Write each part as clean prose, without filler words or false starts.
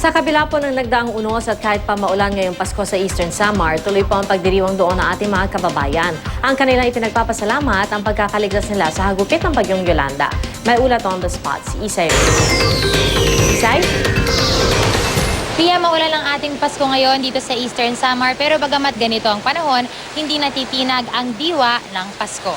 Sa kabila po ng nagdaang unos at kahit pa maulan ngayong Pasko sa Eastern Samar, tuloy po ang pagdiriwang doon ng ating mga kababayan. Ang kanilang ipinagpapasalamat ang pagkakaligtas nila sa hagupit ng bagyong Yolanda. May ulat on the spot si Isay. Isay? Pia, maulan ang ating Pasko ngayon dito sa Eastern Samar, pero bagamat ganito ang panahon, hindi natitinag ang diwa ng Pasko.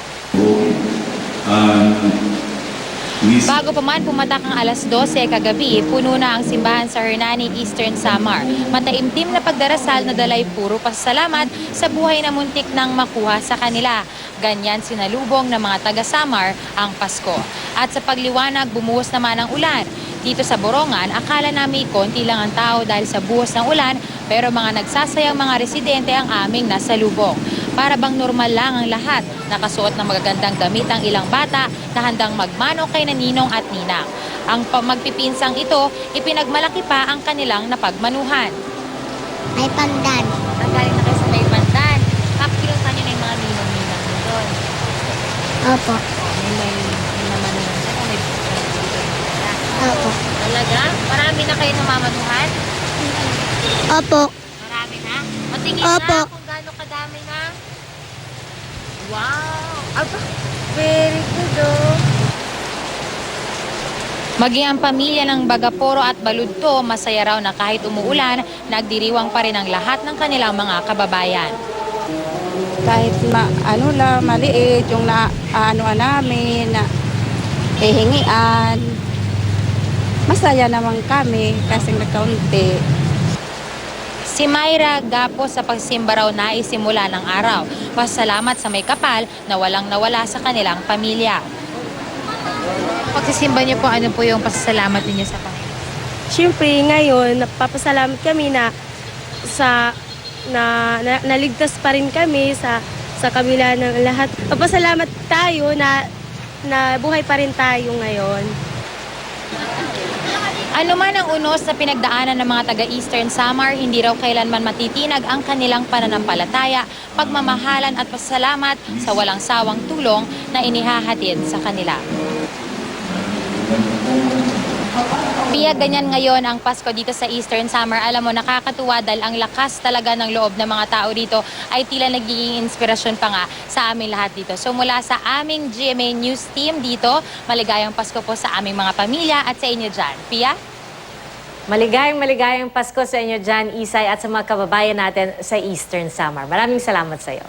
Bago pa man pumatak ang alas 12 kagabi, puno na ang simbahan sa Hernani, Eastern Samar. Mataimtim na pagdarasal na dalay puro pasasalamat sa buhay na muntik nang makuha sa kanila. Ganyan sinalubong ng mga taga-Samar ang Pasko. At sa pagliwanag, bumuhos naman ang ulan. Dito sa Borongan, akala namin konti lang ang tao dahil sa buhos ng ulan, pero mga nagsasayang mga residente ang aming nasalubong. Para bang normal lang ang lahat, nakasuot ng magagandang damit ang ilang bata na handang magmano kay Naninong at Ninang. Ang magpipinsang ito, ipinagmalaki pa ang kanilang napagmanuhan. May pandan. Nanggaling na kayo sa may pandan. Kapiluntan nyo na yung mga ninong-ninang doon. Opo. May namanuhan ka o may Opo. talaga? Marami na kayo namamanuhan? Opo. Marami na? Matingin Opo. na kung gaano kadami na. Wow! Aba, very good oh. Maging ang pamilya ng Bagaporo at Baludto, masaya raw na kahit umuulan, nagdiriwang pa rin ang lahat ng kanilang mga kababayan. Kahit maliit yung namin, na hihingian, masaya naman kami kasi nagkaunti. Si Myra Gapo sa pagsimba raw na isimula ng araw. Pasalamat sa may kapal na walang nawala sa kanilang pamilya. Pagsisimba niyo po, ano po yung pasasalamat ninyo sa Panginoon? Siyempre, ngayon, napapasalamat kami na naligtas pa rin kami sa kabila ng lahat. Papasalamat tayo na buhay pa rin tayo ngayon. Ano man ang unos na pinagdaanan ng mga taga-Eastern Samar, hindi raw kailanman matitinag ang kanilang pananampalataya, pagmamahalan at pasalamat sa walang sawang tulong na inihahatid sa kanila. Pia, ganyan ngayon ang Pasko dito sa Eastern Samar. Alam mo, nakakatuwa dahil ang lakas talaga ng loob ng mga tao dito ay tila nagiging inspirasyon pa nga sa aming lahat dito. So mula sa aming GMA News team dito, maligayang Pasko po sa aming mga pamilya at sa inyo dyan. Pia? Maligayang Pasko sa inyo dyan, Isay, at sa mga kababayan natin sa Eastern Samar. Maraming salamat sa iyo.